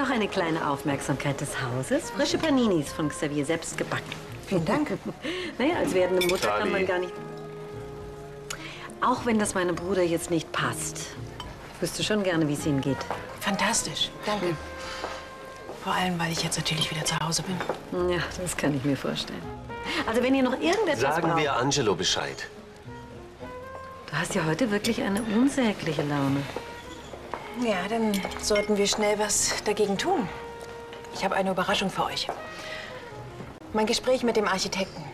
Noch eine kleine Aufmerksamkeit des Hauses. Frische Paninis von Xavier selbst gebacken. Vielen Dank. Naja, als werdende Mutter Charlie. kann man gar nicht... Auch wenn das meinem Bruder jetzt nicht passt. Ich wüsste schon gerne, wie es ihm geht. Fantastisch. Danke. Vor allem, weil ich jetzt natürlich wieder zu Hause bin. Ja, das kann ich mir vorstellen. Also wenn ihr noch irgendetwas Sagen braucht... wir Angelo Bescheid. Du hast ja heute wirklich eine unsägliche Laune. Ja, dann sollten wir schnell was dagegen tun. Ich habe eine Überraschung für euch. Mein Gespräch mit dem Architekten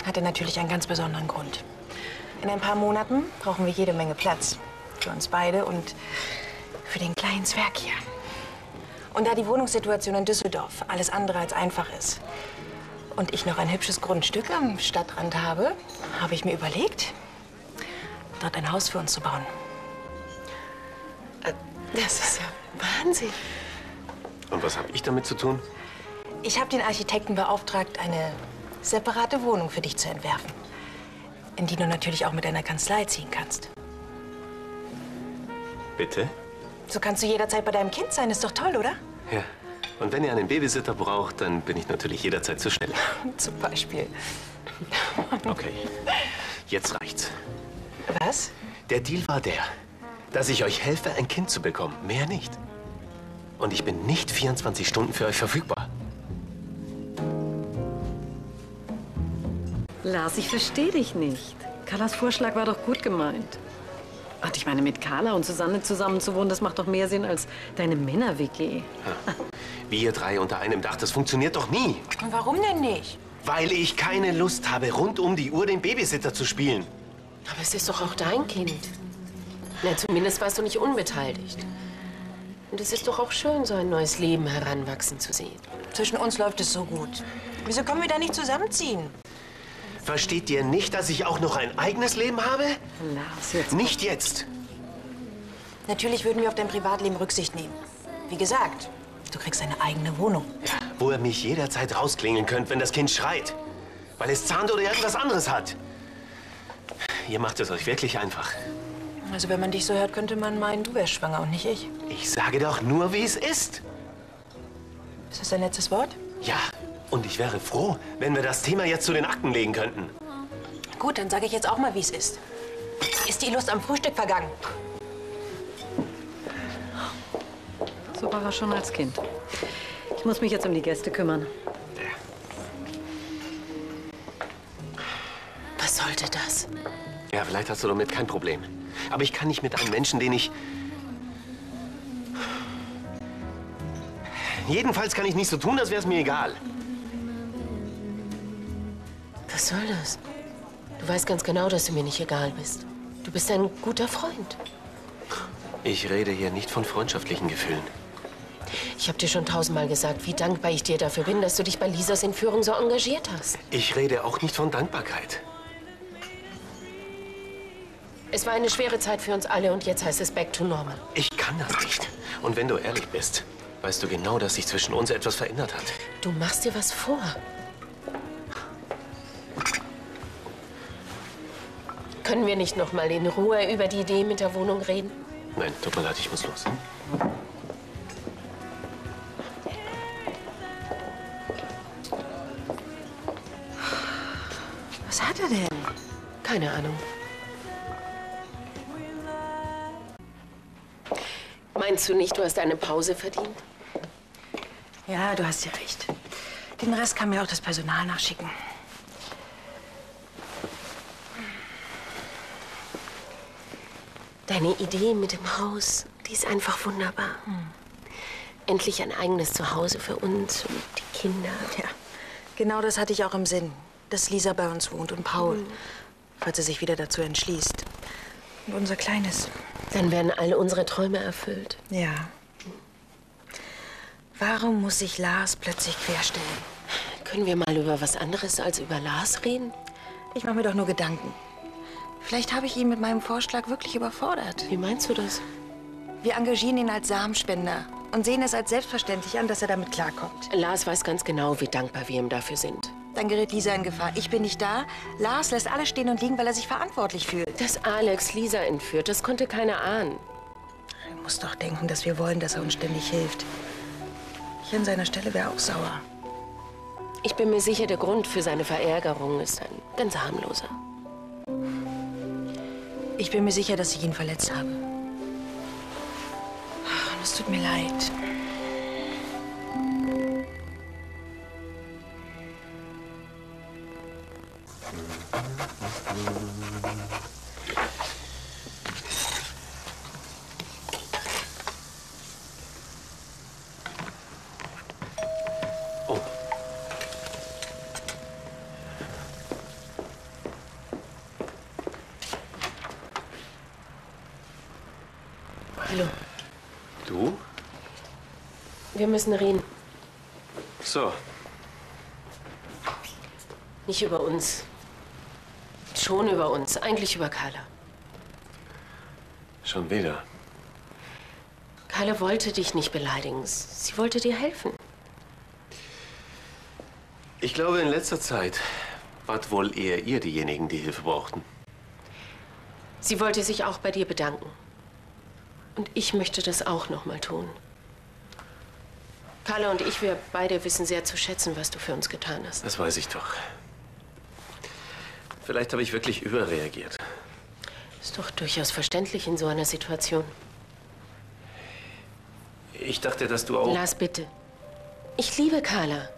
hatte natürlich einen ganz besonderen Grund. In ein paar Monaten brauchen wir jede Menge Platz. Für uns beide und für den kleinen Zwerg hier. Und da die Wohnungssituation in Düsseldorf alles andere als einfach ist und ich noch ein hübsches Grundstück am Stadtrand habe, habe ich mir überlegt, dort ein Haus für uns zu bauen. Das ist ja Wahnsinn. Und was habe ich damit zu tun? Ich habe den Architekten beauftragt, eine separate Wohnung für dich zu entwerfen, in die du natürlich auch mit deiner Kanzlei ziehen kannst. Bitte? So kannst du jederzeit bei deinem Kind sein. Ist doch toll, oder? Ja. Und wenn ihr einen Babysitter braucht, dann bin ich natürlich jederzeit zur Stelle. Zum Beispiel. Okay. Jetzt reicht's. Was? Der Deal war der, dass ich euch helfe, ein Kind zu bekommen. Mehr nicht. Und ich bin nicht 24 Stunden für euch verfügbar. Lars, ich verstehe dich nicht. Carlas Vorschlag war doch gut gemeint. Und ich meine, mit Carla und Susanne zusammen zu wohnen, das macht doch mehr Sinn als deine Männer-WG. Wir drei unter einem Dach, das funktioniert doch nie. Und warum denn nicht? Weil ich keine Lust habe, rund um die Uhr den Babysitter zu spielen. Aber es ist doch auch dein Kind. Na, zumindest warst du nicht unbeteiligt. Und es ist doch auch schön, so ein neues Leben heranwachsen zu sehen. Zwischen uns läuft es so gut. Wieso können wir da nicht zusammenziehen? Versteht ihr nicht, dass ich auch noch ein eigenes Leben habe? Lars, jetzt... Nicht jetzt. Natürlich würden wir auf dein Privatleben Rücksicht nehmen. Wie gesagt, du kriegst eine eigene Wohnung. Ja, wo ihr mich jederzeit rausklingeln könnt, wenn das Kind schreit. Weil es zahnt oder irgendwas anderes hat. Ihr macht es euch wirklich einfach. Also wenn man dich so hört, könnte man meinen, du wärst schwanger und nicht ich. Ich sage doch nur, wie es ist. Ist das dein letztes Wort? Ja, und ich wäre froh, wenn wir das Thema jetzt zu den Akten legen könnten. Gut, dann sage ich jetzt auch mal, wie es ist. Ist die Lust am Frühstück vergangen? So war er schon als Kind. Ich muss mich jetzt um die Gäste kümmern. Was sollte das? Ja, vielleicht hast du damit kein Problem. Aber ich kann nicht mit einem Menschen, den ich... Jedenfalls kann ich nicht so tun, als wäre es mir egal. Was soll das? Du weißt ganz genau, dass du mir nicht egal bist. Du bist ein guter Freund. Ich rede hier nicht von freundschaftlichen Gefühlen. Ich habe dir schon 1000-mal gesagt, wie dankbar ich dir dafür bin, dass du dich bei Lisas Entführung so engagiert hast. Ich rede auch nicht von Dankbarkeit. Es war eine schwere Zeit für uns alle und jetzt heißt es back to normal. Ich kann das nicht. Und wenn du ehrlich bist, weißt du genau, dass sich zwischen uns etwas verändert hat. Du machst dir was vor. Können wir nicht noch mal in Ruhe über die Idee mit der Wohnung reden? Nein, tut mir leid, ich muss los. Was hat er denn? Keine Ahnung. Meinst du nicht, du hast eine Pause verdient? Ja, du hast ja recht. Den Rest kann mir auch das Personal nachschicken. Deine Idee mit dem Haus, die ist einfach wunderbar. Endlich ein eigenes Zuhause für uns und die Kinder. Ja, genau das hatte ich auch im Sinn. Dass Lisa bei uns wohnt und Paul, falls er sich wieder dazu entschließt. Und unser Kleines. Dann werden alle unsere Träume erfüllt. Ja. Warum muss sich Lars plötzlich querstellen? Können wir mal über was anderes als über Lars reden? Ich mache mir doch nur Gedanken. Vielleicht habe ich ihn mit meinem Vorschlag wirklich überfordert. Wie meinst du das? Wir engagieren ihn als Samenspender und sehen es als selbstverständlich an, dass er damit klarkommt. Lars weiß ganz genau, wie dankbar wir ihm dafür sind. Dann gerät Lisa in Gefahr. Ich bin nicht da. Lars lässt alles stehen und liegen, weil er sich verantwortlich fühlt. Dass Alex Lisa entführt, das konnte keiner ahnen. Er muss doch denken, dass wir wollen, dass er uns ständig hilft. ich an seiner Stelle wäre auch sauer. Ich bin mir sicher, der Grund für seine Verärgerung ist ein ganz harmloser. Ich bin mir sicher, dass ich ihn verletzt habe. Und es tut mir leid. Oh. Hallo. Du? Wir müssen reden. So. Nicht über uns. Schon über uns. Eigentlich über Carla. Schon wieder. Carla wollte dich nicht beleidigen. Sie wollte dir helfen. Ich glaube, in letzter Zeit wart wohl eher ihr diejenigen, die Hilfe brauchten. Sie wollte sich auch bei dir bedanken. Und ich möchte das auch noch mal tun. Carla und ich, wir beide wissen sehr zu schätzen, was du für uns getan hast. Das weiß ich doch. Vielleicht habe ich wirklich überreagiert. Ist doch durchaus verständlich in so einer Situation. Ich dachte, dass du auch... Lars, bitte. Ich liebe Carla.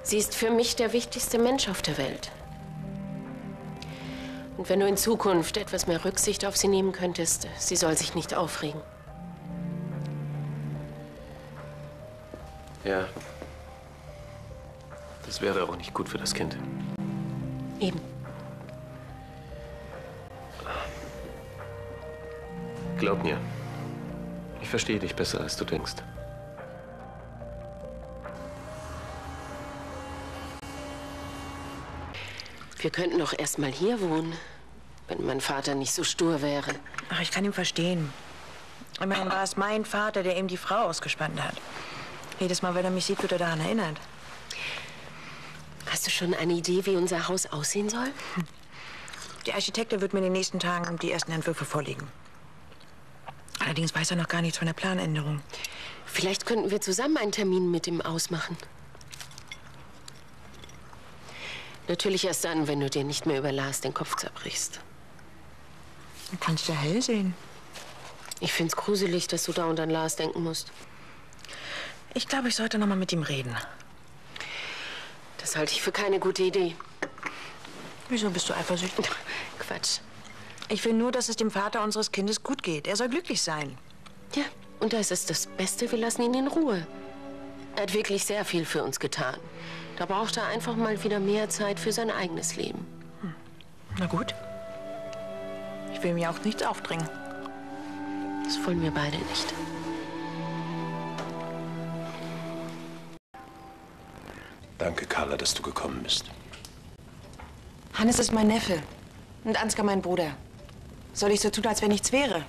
Sie ist für mich der wichtigste Mensch auf der Welt. Und wenn du in Zukunft etwas mehr Rücksicht auf sie nehmen könntest, sie soll sich nicht aufregen. Ja. Das wäre auch nicht gut für das Kind. Eben. Glaub mir, ich verstehe dich besser, als du denkst. Wir könnten doch erst mal hier wohnen, wenn mein Vater nicht so stur wäre. Ach, ich kann ihn verstehen. Immerhin war es mein Vater, der ihm die Frau ausgespannt hat. Jedes Mal, wenn er mich sieht, wird er daran erinnert. Hast du schon eine Idee, wie unser Haus aussehen soll? Der Architekt wird mir in den nächsten Tagen die ersten Entwürfe vorlegen. Allerdings weiß er noch gar nichts von der Planänderung. Vielleicht könnten wir zusammen einen Termin mit ihm ausmachen. Natürlich erst dann, wenn du dir nicht mehr über Lars den Kopf zerbrichst. Du kannst ja hell sehen. Ich find's gruselig, dass du dauernd an Lars denken musst. Ich glaube, ich sollte noch mal mit ihm reden. Das halte ich für keine gute Idee. Wieso bist du eifersüchtig? Quatsch. Ich will nur, dass es dem Vater unseres Kindes gut geht. Er soll glücklich sein. Ja, und das ist das Beste. Wir lassen ihn in Ruhe. Er hat wirklich sehr viel für uns getan. Da braucht er einfach mal wieder mehr Zeit für sein eigenes Leben. Na gut. Ich will mir auch nichts aufdrängen. Das wollen wir beide nicht. Danke, Carla, dass du gekommen bist. Hannes ist mein Neffe und Ansgar mein Bruder. Soll ich so tun, als wenn nichts wäre?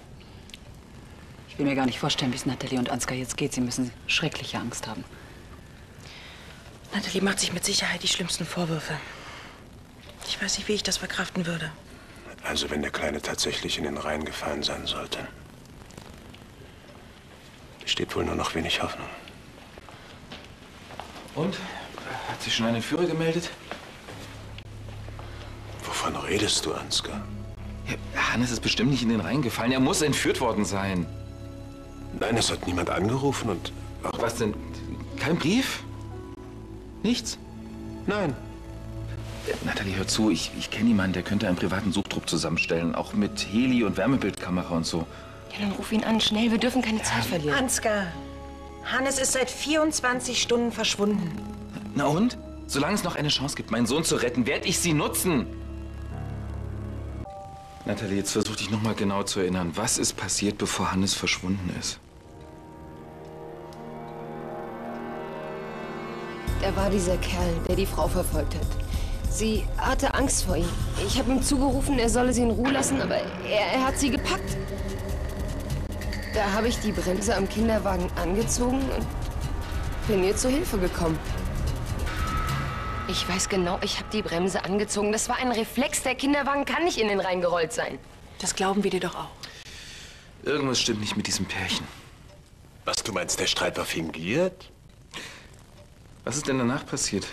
Ich will mir gar nicht vorstellen, wie es Natalie und Ansgar jetzt geht. Sie müssen schreckliche Angst haben. Natalie macht sich mit Sicherheit die schlimmsten Vorwürfe. Ich weiß nicht, wie ich das verkraften würde. Also wenn der Kleine tatsächlich in den Rhein gefallen sein sollte, besteht wohl nur noch wenig Hoffnung. Und? Hat sich schon ein Entführer gemeldet? Wovon redest du, Ansgar? Ja, Hannes ist bestimmt nicht in den Rhein gefallen. Er muss entführt worden sein. Nein, es hat niemand angerufen und auch... Was denn? Kein Brief? Nichts? Nein. Natalie, hör zu. Ich kenne jemanden, der könnte einen privaten Suchtrupp zusammenstellen. Auch mit Heli und Wärmebildkamera und so. Ja, dann ruf ihn an. Schnell, wir dürfen keine Zeit verlieren. Ansgar, Hannes ist seit 24 Stunden verschwunden. Na und? Solange es noch eine Chance gibt, meinen Sohn zu retten, werde ich sie nutzen. Natalie, jetzt versuch dich noch mal genau zu erinnern. Was ist passiert, bevor Hannes verschwunden ist? Er war dieser Kerl, der die Frau verfolgt hat. Sie hatte Angst vor ihm. Ich habe ihm zugerufen, er solle sie in Ruhe lassen, aber er hat sie gepackt. Da habe ich die Bremse am Kinderwagen angezogen und bin ihr zu Hilfe gekommen. Ich weiß genau, ich habe die Bremse angezogen. Das war ein Reflex. Der Kinderwagen kann nicht in den Rhein gerollt sein. Das glauben wir dir doch auch. Irgendwas stimmt nicht mit diesem Pärchen. Was, du meinst, der Streit war fingiert? Was ist denn danach passiert?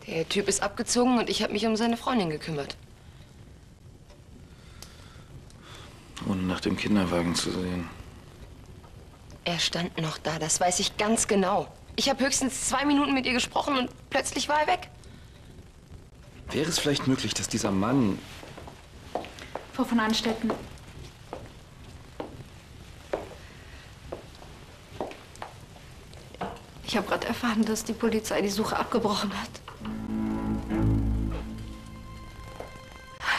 Der Typ ist abgezogen und ich habe mich um seine Freundin gekümmert. Ohne nach dem Kinderwagen zu sehen. Er stand noch da, das weiß ich ganz genau. Ich habe höchstens 2 Minuten mit ihr gesprochen und plötzlich war er weg. Wäre es vielleicht möglich, dass dieser Mann... Frau von Anstetten. Ich habe gerade erfahren, dass die Polizei die Suche abgebrochen hat.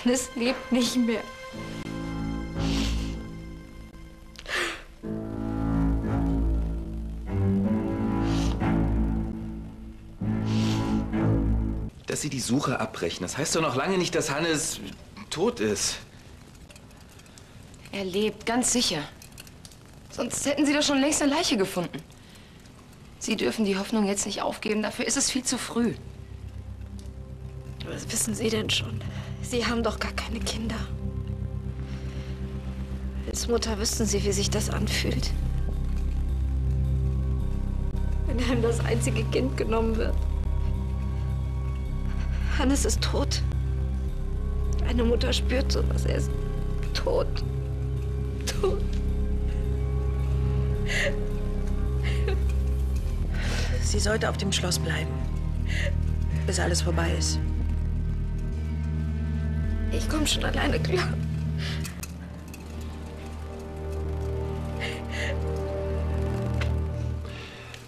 Hannes lebt nicht mehr. Dass Sie die Suche abbrechen, das heißt doch noch lange nicht, dass Hannes tot ist. Er lebt, ganz sicher. Sonst hätten Sie doch schon längst eine Leiche gefunden. Sie dürfen die Hoffnung jetzt nicht aufgeben, dafür ist es viel zu früh. Was wissen Sie denn schon? Sie haben doch gar keine Kinder. Als Mutter wüssten Sie, wie sich das anfühlt. Wenn einem das einzige Kind genommen wird. Hannes ist tot. Eine Mutter spürt sowas. Er ist tot. Tot. Sie sollte auf dem Schloss bleiben, bis alles vorbei ist. Ich komme schon alleine klar.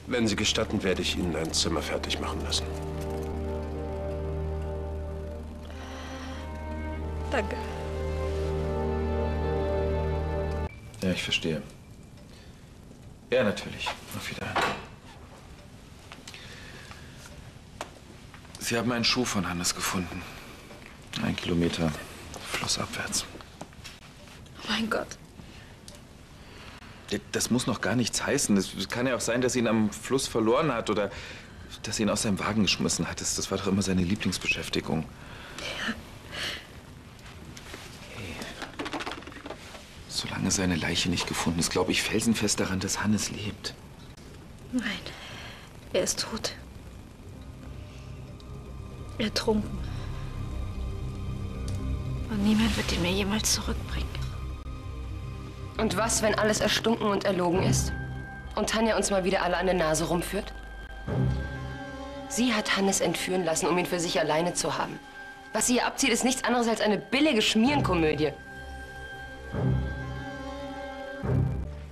Wenn Sie gestatten, werde ich Ihnen ein Zimmer fertig machen lassen. Danke. Ja, ich verstehe. Ja, natürlich. Auf Wiedersehen. Sie haben einen Schuh von Hannes gefunden. 1 Kilometer flussabwärts. Oh mein Gott. Das muss noch gar nichts heißen. Es kann ja auch sein, dass sie ihn am Fluss verloren hat oder dass sie ihn aus seinem Wagen geschmissen hat. Das war doch immer seine Lieblingsbeschäftigung. Ja. Hey. Solange seine Leiche nicht gefunden ist, glaube ich felsenfest daran, dass Hannes lebt. Nein, er ist tot. Ertrunken. Und niemand wird ihn mir jemals zurückbringen. Und was, wenn alles erstunken und erlogen ist? Und Tanja uns mal wieder alle an der Nase rumführt? Sie hat Hannes entführen lassen, um ihn für sich alleine zu haben. Was sie ihr abzieht, ist nichts anderes als eine billige Schmierenkomödie.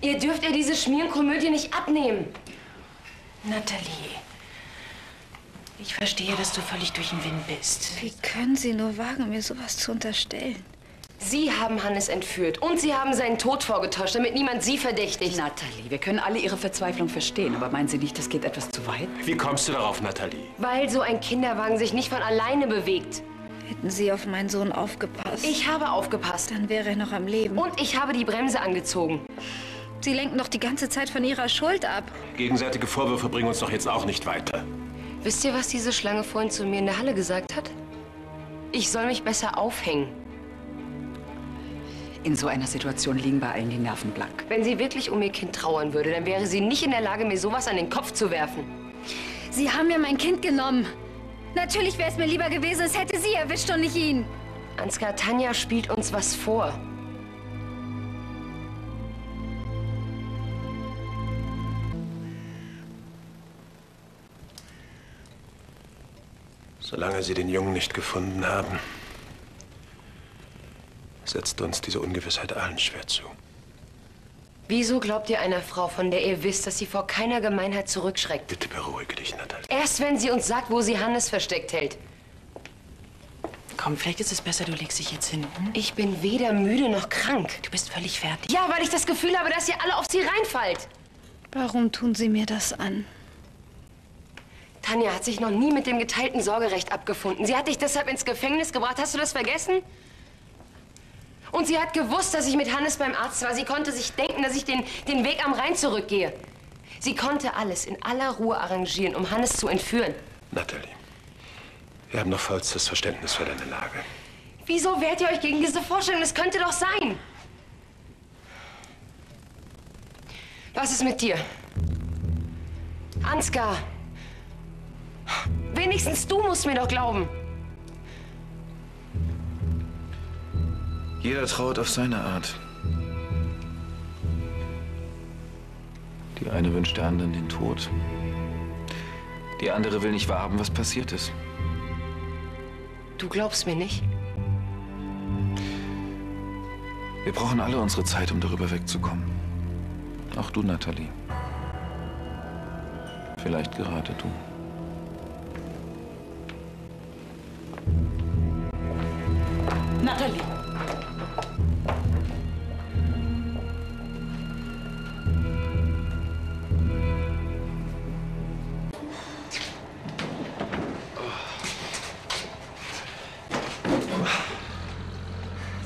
Ihr dürft ihr diese Schmierenkomödie nicht abnehmen. Nathalie, ich verstehe, dass du völlig durch den Wind bist. Wie können Sie nur wagen, mir sowas zu unterstellen? Sie haben Hannes entführt und Sie haben seinen Tod vorgetäuscht, damit niemand Sie verdächtigt. Nathalie, wir können alle Ihre Verzweiflung verstehen, aber meinen Sie nicht, das geht etwas zu weit? Wie kommst du darauf, Nathalie? Weil so ein Kinderwagen sich nicht von alleine bewegt. Hätten Sie auf meinen Sohn aufgepasst? Ich habe aufgepasst. Dann wäre er noch am Leben. Und ich habe die Bremse angezogen. Sie lenken doch die ganze Zeit von Ihrer Schuld ab. Gegenseitige Vorwürfe bringen uns doch jetzt auch nicht weiter. Wisst ihr, was diese Schlange vorhin zu mir in der Halle gesagt hat? Ich soll mich besser aufhängen. In so einer Situation liegen bei allen die Nerven blank. Wenn sie wirklich um ihr Kind trauern würde, dann wäre sie nicht in der Lage, mir sowas an den Kopf zu werfen. Sie haben mir mein Kind genommen. Natürlich wäre es mir lieber gewesen, es hätte Sie erwischt und nicht ihn. Ansgar, Tanja spielt uns was vor. Solange Sie den Jungen nicht gefunden haben, setzt uns diese Ungewissheit allen schwer zu. Wieso glaubt ihr einer Frau, von der ihr wisst, dass sie vor keiner Gemeinheit zurückschreckt? Bitte beruhige dich, Nathalie. Erst wenn sie uns sagt, wo sie Hannes versteckt hält. Komm, vielleicht ist es besser, du legst dich jetzt hin. Hm? Ich bin weder müde noch krank. Du bist völlig fertig. Ja, weil ich das Gefühl habe, dass ihr alle auf sie reinfallt. Warum tun Sie mir das an? Tanja hat sich noch nie mit dem geteilten Sorgerecht abgefunden. Sie hat dich deshalb ins Gefängnis gebracht. Hast du das vergessen? Und sie hat gewusst, dass ich mit Hannes beim Arzt war. Sie konnte sich denken, dass ich den Weg am Rhein zurückgehe. Sie konnte alles in aller Ruhe arrangieren, um Hannes zu entführen. Nathalie, wir haben noch vollstes Verständnis für deine Lage. Wieso wehrt ihr euch gegen diese Vorstellung? Das könnte doch sein. Was ist mit dir? Ansgar, Wenigstens du musst mir doch glauben. Jeder trauert auf seine Art. Die eine wünscht der anderen den Tod. Die andere will nicht wahrhaben, was passiert ist. Du glaubst mir nicht? Wir brauchen alle unsere Zeit, um darüber wegzukommen. Auch du, Nathalie. Vielleicht gerade du. Nathalie!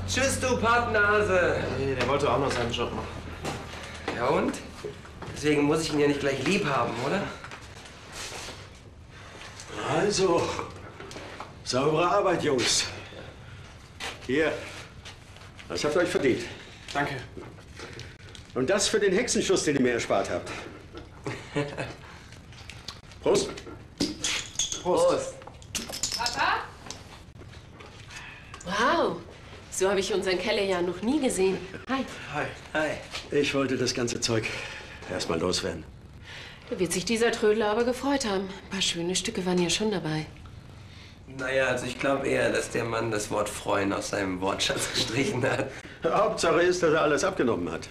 Tschüss, du Pappnase. Nee, der wollte auch noch seinen Job machen. Ja und? Deswegen muss ich ihn ja nicht gleich lieb haben, oder? Also, saubere Arbeit, Jungs. Hier, das habt ihr euch verdient. Danke. Und das für den Hexenschuss, den ihr mir erspart habt. Prost. Prost. Papa? Wow, so habe ich unseren Keller ja noch nie gesehen. Hi. Hi. Hi. Ich wollte das ganze Zeug erstmal loswerden. Da wird sich dieser Trödler aber gefreut haben. Ein paar schöne Stücke waren ja schon dabei. Naja, also ich glaube eher, dass der Mann das Wort freuen aus seinem Wortschatz gestrichen hat. Hauptsache ist, dass er alles abgenommen hat.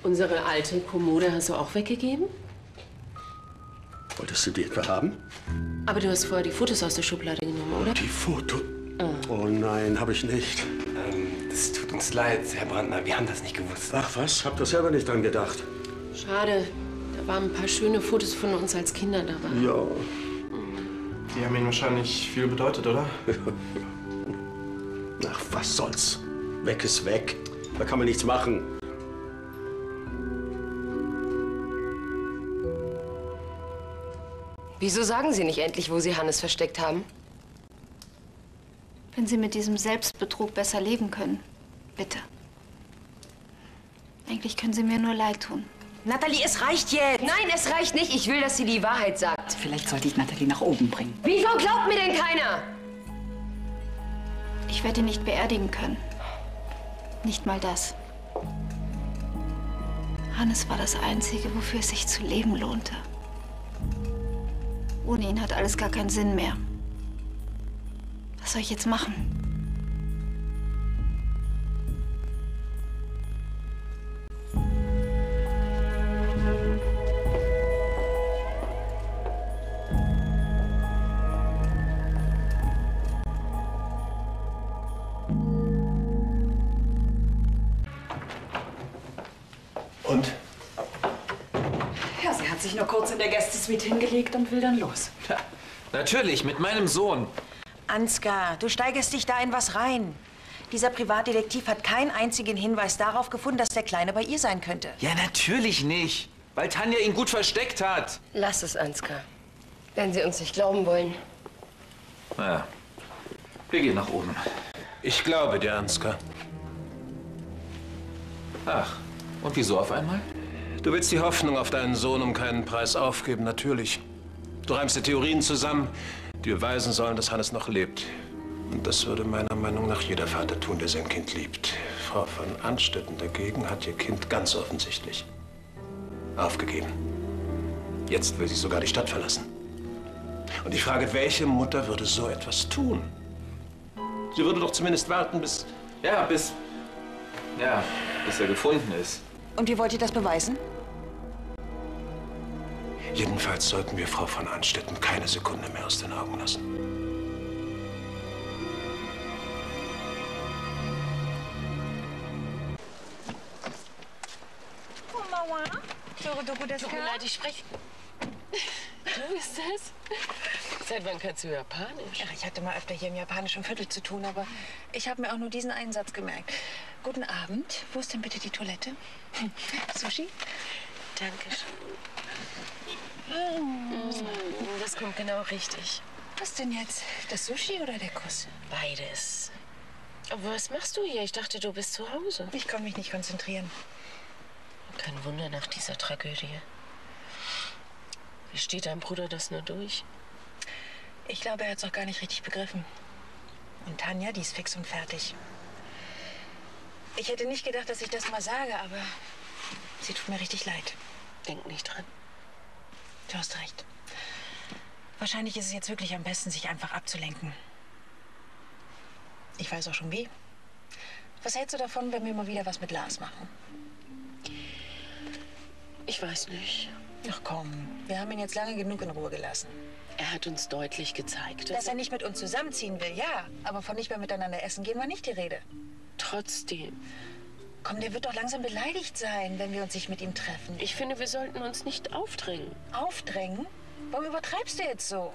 Unsere alte Kommode hast du auch weggegeben? Wolltest du die etwa haben? Aber du hast vorher die Fotos aus der Schublade genommen, oder? Die Fotos? Oh nein, habe ich nicht. Das tut uns leid, Herr Brandner, wir haben das nicht gewusst. Ach was, hab doch selber nicht dran gedacht. Schade, da waren ein paar schöne Fotos von uns als Kinder dabei. Ja. Die haben Ihnen wahrscheinlich viel bedeutet, oder? Ach, was soll's? Weg ist weg. Da kann man nichts machen. Wieso sagen Sie nicht endlich, wo Sie Hannes versteckt haben? Wenn Sie mit diesem Selbstbetrug besser leben können, bitte. Eigentlich können Sie mir nur leid tun. Nathalie, es reicht jetzt! Nein, es reicht nicht. Ich will, dass sie die Wahrheit sagt. Vielleicht sollte ich Nathalie nach oben bringen. Wieso glaubt mir denn keiner? Ich werde ihn nicht beerdigen können. Nicht mal das. Hannes war das Einzige, wofür es sich zu leben lohnte. Ohne ihn hat alles gar keinen Sinn mehr. Was soll ich jetzt machen? Und? Ja, sie hat sich nur kurz in der Gästesuite hingelegt und will dann los. Ja, natürlich, mit meinem Sohn. Ansgar, du steigerst dich da in was rein. Dieser Privatdetektiv hat keinen einzigen Hinweis darauf gefunden, dass der Kleine bei ihr sein könnte. Ja, natürlich nicht. Weil Tanja ihn gut versteckt hat. Lass es, Ansgar. Wenn Sie uns nicht glauben wollen. Naja, wir gehen nach oben. Ich glaube dir, Ansgar. Ach, und wieso auf einmal? Du willst die Hoffnung auf deinen Sohn um keinen Preis aufgeben, natürlich. Du reimst die Theorien zusammen, die beweisen sollen, dass Hannes noch lebt. Und das würde meiner Meinung nach jeder Vater tun, der sein Kind liebt. Frau von Anstetten dagegen hat ihr Kind ganz offensichtlich aufgegeben. Jetzt will sie sogar die Stadt verlassen. Und ich frage, welche Mutter würde so etwas tun? Sie würde doch zumindest warten, bis... Ja, bis er gefunden ist. Und wie wollt ihr das beweisen? Jedenfalls sollten wir Frau von Anstetten keine Sekunde mehr aus den Augen lassen. Tut mir leid, ich spreche. Du bist das? Seit wann kannst du Japanisch? Ach, ich hatte mal öfter hier im japanischen Viertel zu tun, aber ich habe mir auch nur diesen einen Satz gemerkt. Guten Abend. Wo ist denn bitte die Toilette? Sushi? Dankeschön. Das kommt genau richtig. Was denn jetzt? Das Sushi oder der Kuss? Beides. Aber was machst du hier? Ich dachte, du bist zu Hause. Ich kann mich nicht konzentrieren. Kein Wunder nach dieser Tragödie. Steht dein Bruder das nur durch? Ich glaube, er hat es auch gar nicht richtig begriffen. Und Tanja, die ist fix und fertig. Ich hätte nicht gedacht, dass ich das mal sage, aber sie tut mir richtig leid. Denk nicht dran. Du hast recht. Wahrscheinlich ist es jetzt wirklich am besten, sich einfach abzulenken. Ich weiß auch schon wie. Was hältst du davon, wenn wir mal wieder was mit Lars machen? Ich weiß nicht. Ach komm, wir haben ihn jetzt lange genug in Ruhe gelassen. Er hat uns deutlich gezeigt, Dass er nicht mit uns zusammenziehen will, ja. Aber von nicht mehr miteinander essen gehen war nicht die Rede. Trotzdem. Komm, der wird doch langsam beleidigt sein, wenn wir uns nicht mit ihm treffen. Ich finde, wir sollten uns nicht aufdrängen. Aufdrängen? Warum übertreibst du jetzt so?